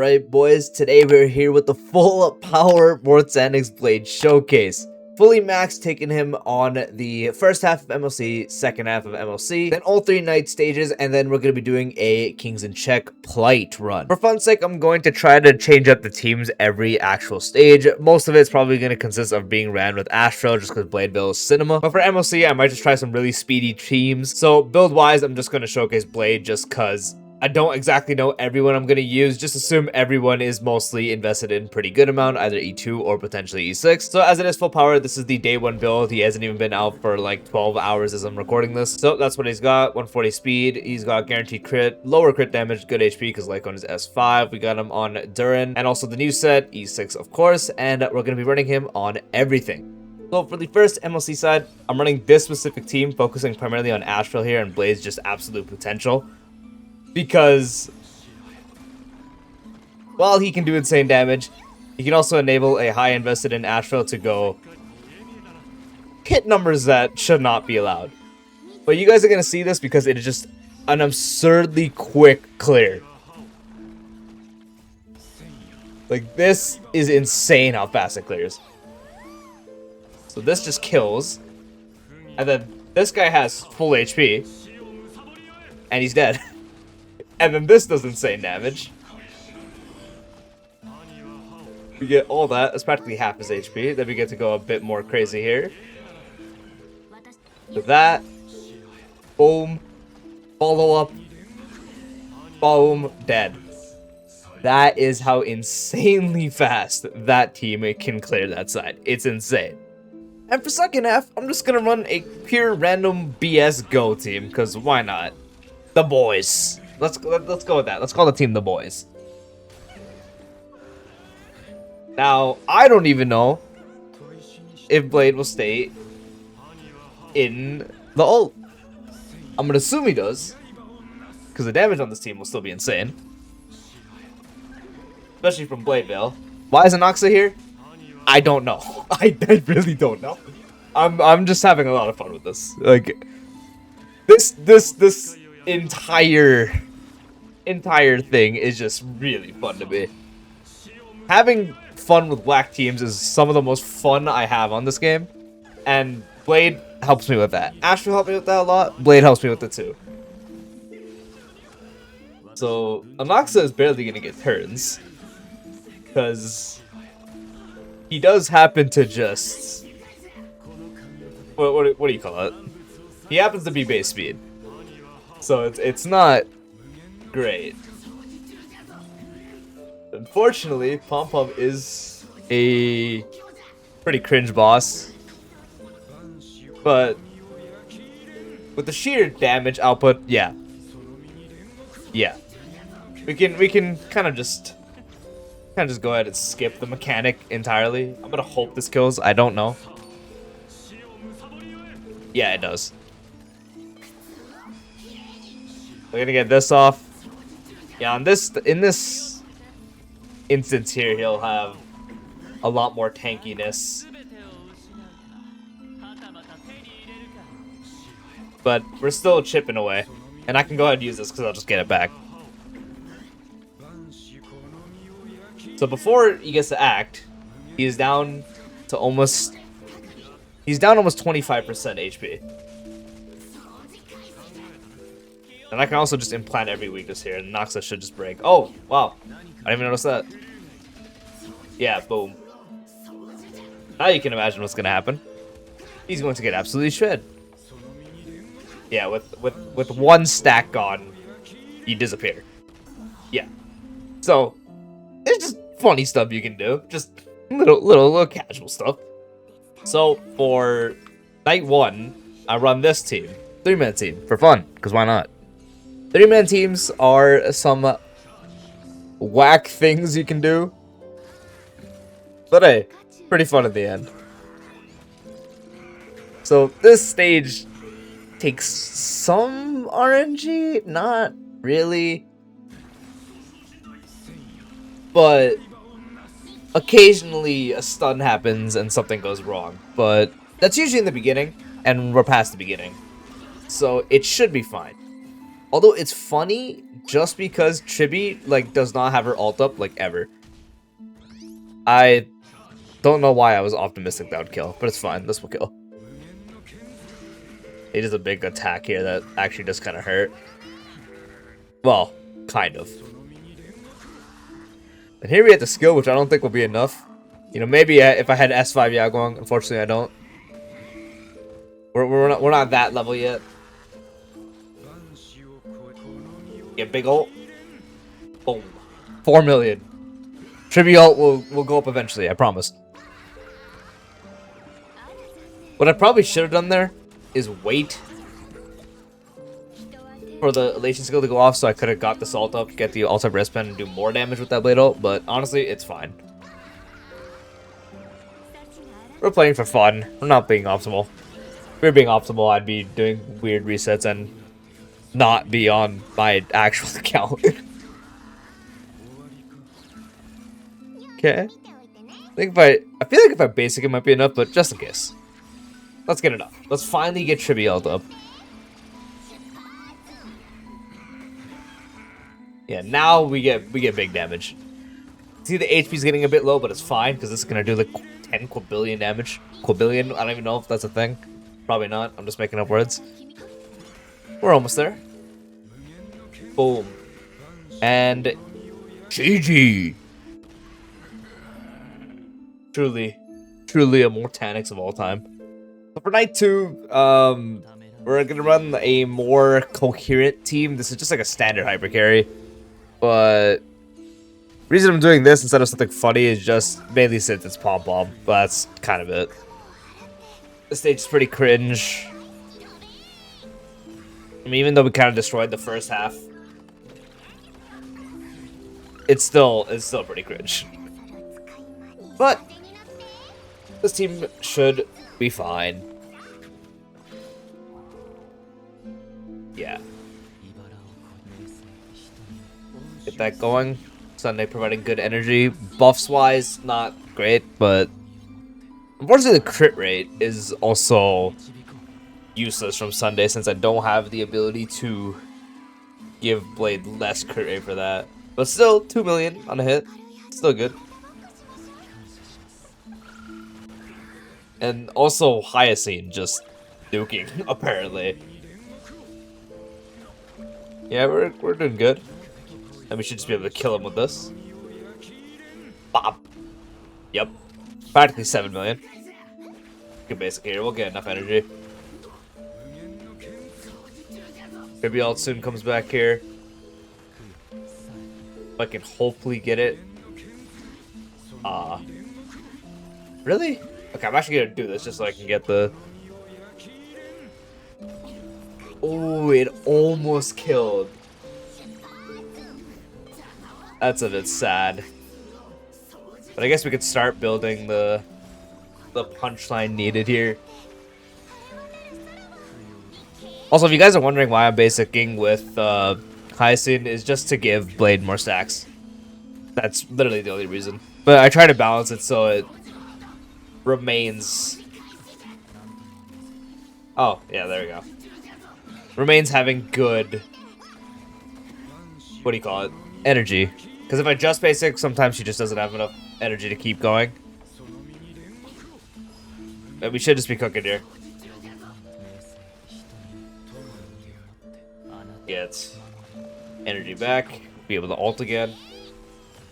Alright boys, today we're here with the full power Mortenax Build showcase. Fully maxed, taking him on the first half of MLC, second half of MLC, then all 3 night stages, and then we're going to be doing a Kings in Check Plight run. For fun's sake, I'm going to try to change up the teams every actual stage. Most of it's probably going to consist of being ran with Astro, just because Bladeville is cinema. But for MLC, I might just try some really speedy teams. So build-wise, I'm just going to showcase Blade just because I don't exactly know everyone I'm going to use. Just assume everyone is mostly invested in pretty good amount, either E2 or potentially E6. So as it is full power, this is the day 1 build. He hasn't even been out for like 12 hours as I'm recording this. So that's what he's got. 140 speed. He's got guaranteed crit, lower crit damage, good HP because Lycon is S5. We got him on Durin. And also the new set, E6 of course. And we're going to be running him on everything. So for the first MLC side, I'm running this specific team, focusing primarily on Astral here and Blade's just absolute potential. Because while he can do insane damage, he can also enable a high invested in Astral to go hit numbers that should not be allowed. But you guys are going to see this because it is just an absurdly quick clear. Like, this is insane how fast it clears. So this just kills. And then this guy has full HP. And he's dead. And then this does insane damage. We get all that. It's practically half his HP. Then we get to go a bit more crazy here. With that. Boom. Follow up. Boom. Dead. That is how insanely fast that team can clear that side. It's insane. And for second half, I'm just going to run a pure random BS Go team. Because why not? The boys. Let's go with that. Let's call the team the boys. Now, I don't even know if Blade will stay in the ult. I'm going to assume he does. Because the damage on this team will still be insane. Especially from Bladeville. Why is Anoxa here? I don't know. I really don't know. I'm just having a lot of fun with this. Like, this entire thing is just really fun to me. Having fun with black teams is some of the most fun I have on this game, and Blade helps me with that. Astro helped me with that a lot. Blade helps me with it too. So Anoxa is barely gonna get turns because he does happen to just what do you call it? He happens to be base speed, so it's not great. Unfortunately, Pom Pom is a pretty cringe boss, but with the sheer damage output, yeah, we can kind of just go ahead and skip the mechanic entirely. I'm gonna hope this kills. I don't know. Yeah, it does. We're gonna get this off. Yeah, in this instance here, he'll have a lot more tankiness. But we're still chipping away. And I can go ahead and use this because I'll just get it back. So before he gets to act, he's down almost 25% HP. And I can also just implant every weakness here, and Noxa should just break. Oh, wow. I didn't even notice that. Yeah, boom. Now you can imagine what's going to happen. He's going to get absolutely shredded. Yeah, with one stack gone, you disappear. Yeah. So, it's just funny stuff you can do. Just little casual stuff. So, for night 1, I run this team. 3-man team, for fun, because why not? 3-man teams are some whack things you can do. But hey, pretty fun at the end. So this stage takes some RNG, not really. But occasionally a stun happens and something goes wrong. But that's usually in the beginning, and we're past the beginning. So it should be fine. Although it's funny just because Chibi like does not have her ult up like ever. I don't know why I was optimistic that would kill, but it's fine. This will kill. It is a big attack here that actually does kind of hurt. Well, kind of. And here we have the skill, which I don't think will be enough. You know, maybe if I had S5 Yagwang, unfortunately I don't. We're not that level yet. Yeah, big ult. Boom. 4 million. Tribute ult will go up eventually, I promise. What I probably should have done there is wait for the elation skill to go off so I could have got the ult up, get the ult-up wristband, and do more damage with that blade ult, but honestly, it's fine. We're playing for fun. We're not being optimal. If we were being optimal, I'd be doing weird resets and not be on my actual account. Okay. I feel like if I basic it might be enough, but just in case. Let's get it up. Let's finally get Tribute up. Yeah, now we get big damage. See, the HP's getting a bit low, but it's fine because this is gonna do like 10 quadrillion damage. Quadrillion? I don't even know if that's a thing. Probably not. I'm just making up words. We're almost there. Boom. And GG. Truly a Mortenax of all time. So for night 2, we're gonna run a more coherent team. This is just like a standard hyper carry. But the reason I'm doing this instead of something funny is just mainly since it's Pom Pom. But that's kind of it. This stage is pretty cringe. I mean, even though we kind of destroyed the first half, it's still pretty cringe. But this team should be fine. Yeah. Get that going. Sunday providing good energy. Buffs wise, not great, but unfortunately the crit rate is also useless from Sunday since I don't have the ability to give Blade less crit rate for that. But still, 2 million on a hit. Still good. And also Hyacinth just duking, apparently. Yeah, we're doing good. And we should just be able to kill him with this. Bop. Yep. Practically 7 million. Good basic here. We'll get enough energy. Maybe ult soon comes back here. If I can hopefully get it. Really? Okay, I'm actually gonna do this just so I can get the... Oh, it almost killed. That's a bit sad. But I guess we could start building the punchline needed here. Also, if you guys are wondering why I'm basicing with Hyacinth, is just to give Blade more stacks. That's literally the only reason. But I try to balance it so it remains... Oh, yeah, there we go. Remains having good... What do you call it? Energy. Because if I just basic, sometimes she just doesn't have enough energy to keep going. But we should just be cooking here. Get energy back. Be able to ult again.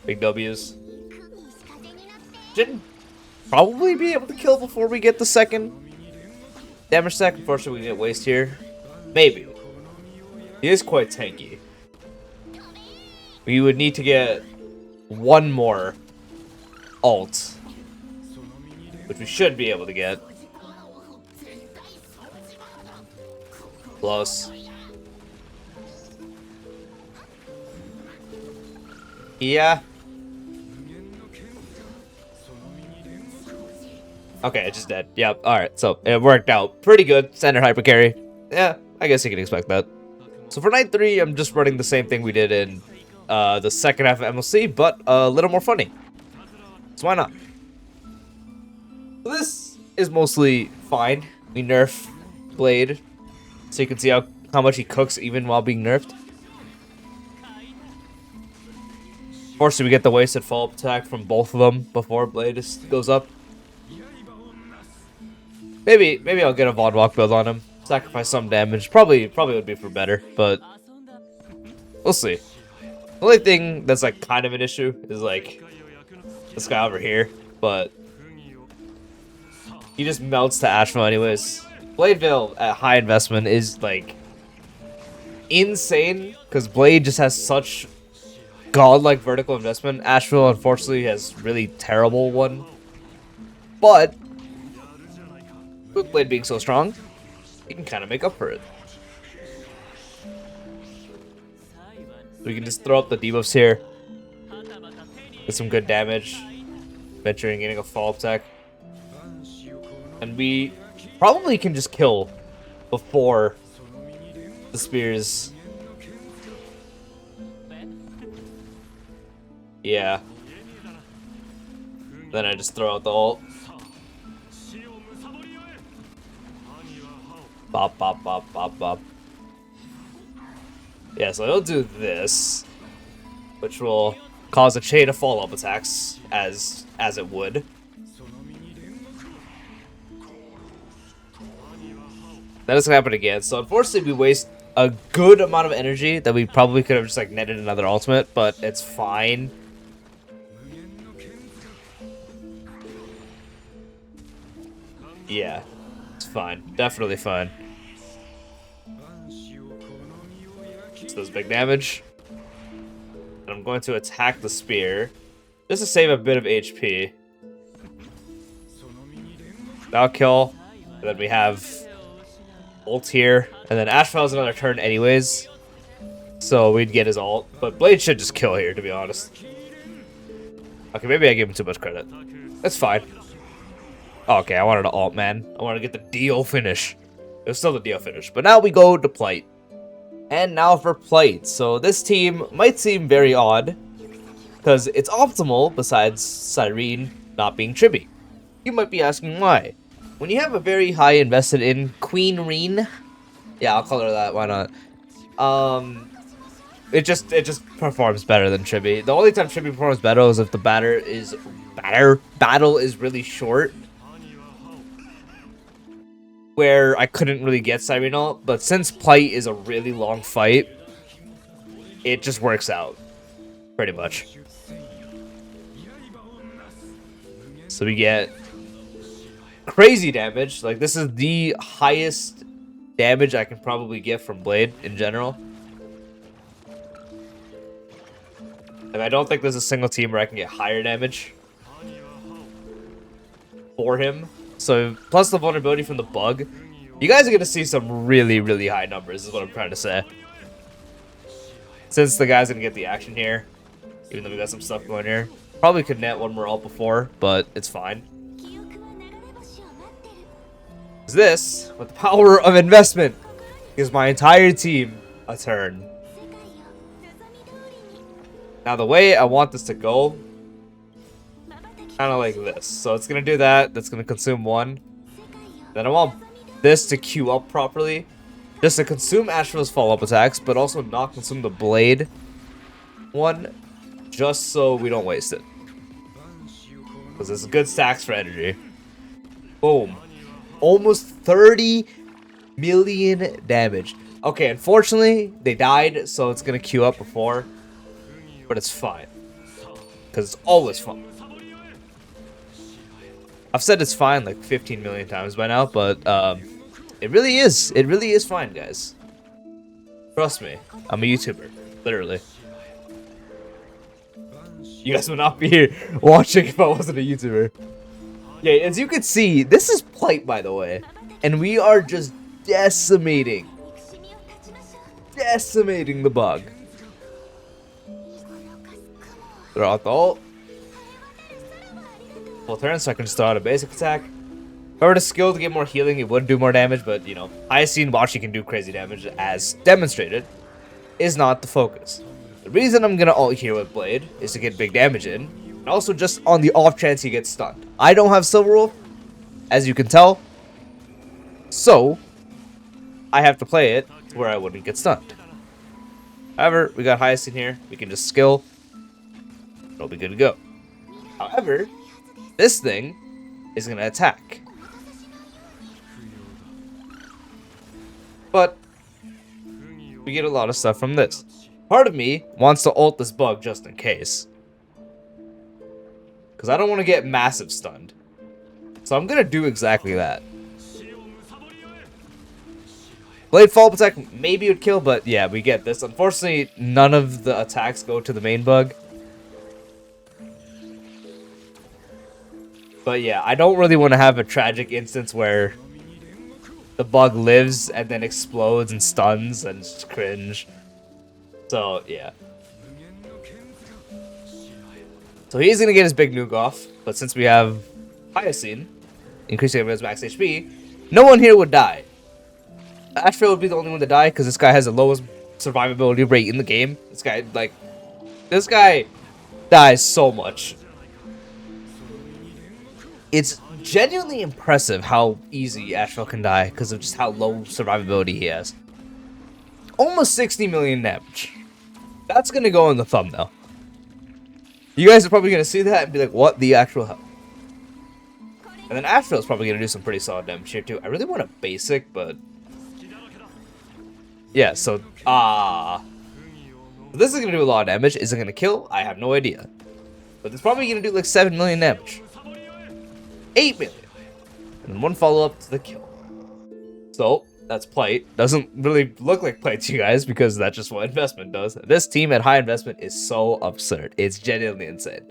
Big W's. Should probably be able to kill before we get the second damage stack. Unfortunately, we get waste here. Maybe. He is quite tanky. We would need to get one more ult, which we should be able to get. Close. Yeah. Okay, it's just dead. Yep, alright, so it worked out pretty good. Standard hyper carry. Yeah, I guess you can expect that. So for night 3, I'm just running the same thing we did in the second half of MLC, but a little more funny. So why not? So this is mostly fine. We nerf Blade, so you can see how how much he cooks even while being nerfed. Fortunately, we get the wasted follow-up attack from both of them before Blade goes up. Maybe I'll get a Vodwalk build on him. Sacrifice some damage. Probably would be for better, but we'll see. The only thing that's like kind of an issue is like this guy over here, but he just melts to Asheville anyways. Blade build at high investment is like insane because Blade just has such godlike vertical investment. Asheville unfortunately has really terrible one, but with Blade being so strong, you can kind of make up for it. We can just throw up the debuffs here. Get some good damage. Venturing, getting a follow-up attack. And we probably can just kill before the spears. Yeah. Then I just throw out the ult. Bop, bop, bop, bop, bop. Yeah, so he'll do this, which will cause a chain of follow-up attacks, as it would. That is gonna happen again. So unfortunately, we waste a good amount of energy that we probably could have just like netted another ultimate, but it's fine. Yeah, it's fine. Definitely fine. So does big damage. And I'm going to attack the spear just to save a bit of HP. That'll kill. And then we have ult here. And then Ashfell has another turn anyways. So we'd get his ult. But Blade should just kill here, to be honest. Okay, maybe I gave him too much credit. That's fine. Oh, okay, I wanted to ult, man. I wanted to get the deal finish. It was still the deal finish. But now we go to Plight. And now for Plight. So this team might seem very odd, because it's optimal besides Cyrene not being Chibi. You might be asking why. When you have a very high invested in Queen Reen, yeah, I'll call her that, why not? It just performs better than Chibi. The only time Chibi performs better is if the battle is really short, where I couldn't really get Cyrene ult, but since Plight is a really long fight, it just works out, pretty much. So we get crazy damage. Like, this is the highest damage I can probably get from Blade in general. And I don't think there's a single team where I can get higher damage for him. So, plus the vulnerability from the bug, you guys are going to see some really, really high numbers, is what I'm trying to say. Since the guy's going to get the action here, even though we got some stuff going here. Probably could net one more ult before, but it's fine. This, with the power of investment, gives my entire team a turn. Now, the way I want this to go, kind of like this. So it's going to do that. That's going to consume one. Then I want this to queue up properly. Just to consume Asheville's follow-up attacks, but also not consume the Blade one. Just so we don't waste it. Because it's good stacks for energy. Boom. Almost 30 million damage. Okay, unfortunately, they died, so it's going to queue up before. But it's fine. Because it's always fun. I've said it's fine like 15 million times by now, but it really is. It really is fine, guys. Trust me. I'm a YouTuber. Literally. You guys would not be here watching if I wasn't a YouTuber. Yeah, as you can see, this is Plight, by the way. And we are just decimating the bug. Throw out the ult. Full turn, so I can just throw out a basic attack. If I were to skill to get more healing, it would do more damage, but, you know, highest seen Washi can do crazy damage, as demonstrated, is not the focus. The reason I'm going to ult here with Blade is to get big damage in, and also just on the off chance he gets stunned. I don't have Silver Wolf, as you can tell, so I have to play it where I wouldn't get stunned. However, we got Hyacinth here. We can just skill. It'll be good to go. However, this thing is going to attack. But we get a lot of stuff from this. Part of me wants to ult this bug just in case. Because I don't want to get massive stunned. So I'm going to do exactly that. Blade follow-up attack maybe would kill, but yeah, we get this. Unfortunately, none of the attacks go to the main bug. But yeah, I don't really want to have a tragic instance where the bug lives and then explodes and stuns and just cringe. So yeah. So he's going to get his big nuke off, but since we have Hyacinth, increasing his max HP, no one here would die. Ashfield would be the only one to die because this guy has the lowest survivability rate in the game. This guy dies so much. It's genuinely impressive how easy Ashfield can die because of just how low survivability he has. Almost 60 million damage. That's going to go in the thumbnail. You guys are probably going to see that and be like, what the actual hell? And then Ashfield's probably going to do some pretty solid damage here too. I really want a basic, but... yeah, so... this is going to do a lot of damage. Is it going to kill? I have no idea. But it's probably going to do like 7 million damage. 8 million. And then one follow-up to the kill. So, that's Plight. Doesn't really look like Plight to you guys because that's just what investment does. This team at high investment is so absurd. It's genuinely insane.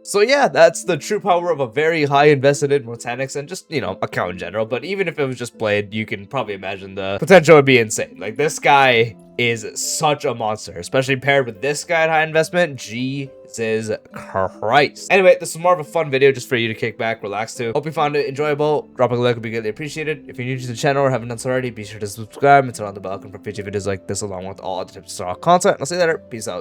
So yeah, that's the true power of a very high invested in Mortenax and just, you know, account in general. But even if it was just Blade, you can probably imagine the potential would be insane. Like, this guy is such a monster, especially paired with this guy at high investment. Jesus Christ. Anyway, this is more of a fun video just for you to kick back, relax to. Hope you found it enjoyable. Dropping a like would be greatly appreciated. If you're new to the channel or haven't done so already, be sure to subscribe and turn on the bell icon for future videos like this along with all other tips to start content. I'll see you later. Peace out.